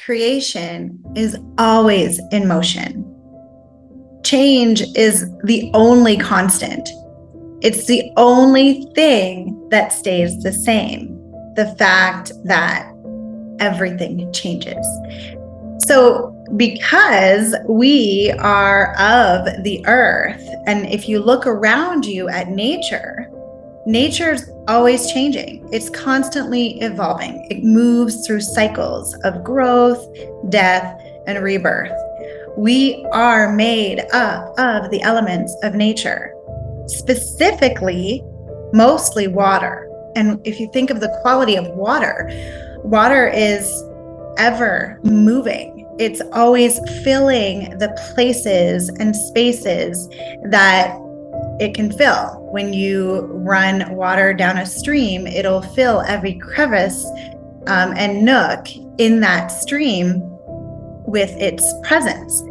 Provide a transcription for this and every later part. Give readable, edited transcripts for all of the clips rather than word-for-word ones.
creation is always in motion. Change is the only constant. It's the only thing that stays the same. The fact that everything changes. So because we are of the earth, and if you look around you at nature, nature's always changing. It's constantly evolving. It moves through cycles of growth, death, and rebirth. We are made up of the elements of nature, specifically, mostly water. And if you think of the quality of water, water is ever moving. It's always filling the places and spaces that it can fill. When you run water down a stream, it'll fill every crevice and nook in that stream with its presence.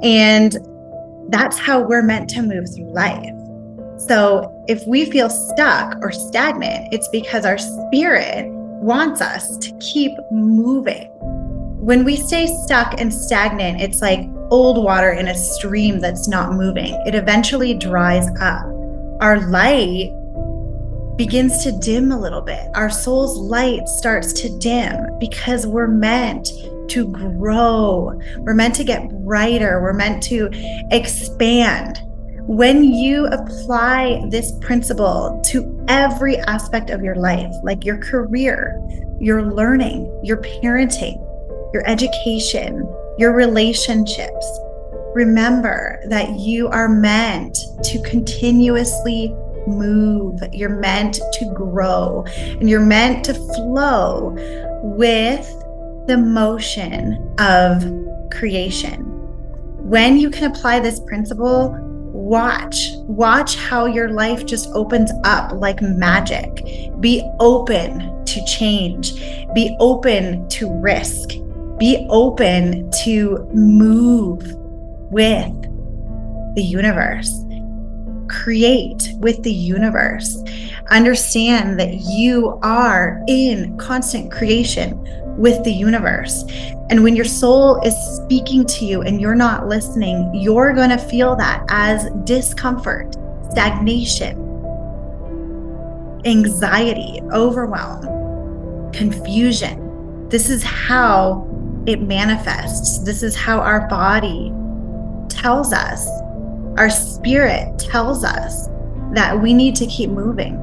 And that's how we're meant to move through life. So if we feel stuck or stagnant, it's because our spirit wants us to keep moving. When we stay stuck and stagnant, it's like old water in a stream that's not moving. It eventually dries up. Our light begins to dim a little bit. Our soul's light starts to dim because we're meant to grow. We're meant to get brighter. We're meant to expand. When you apply this principle to every aspect of your life, like your career, your learning, your parenting, your education, your relationships, remember that you are meant to continuously move. You're meant to grow, and you're meant to flow with the motion of creation. When you can apply this principle, watch how your life just opens up like magic. Be open to change. Be open to risk. Be open to move with the universe. Create with the universe. Understand that you are in constant creation with the universe. And when your soul is speaking to you and you're not listening, you're going to feel that as discomfort, stagnation, anxiety, overwhelm, confusion. This is how it manifests. This is how our body tells us, our spirit tells us that we need to keep moving.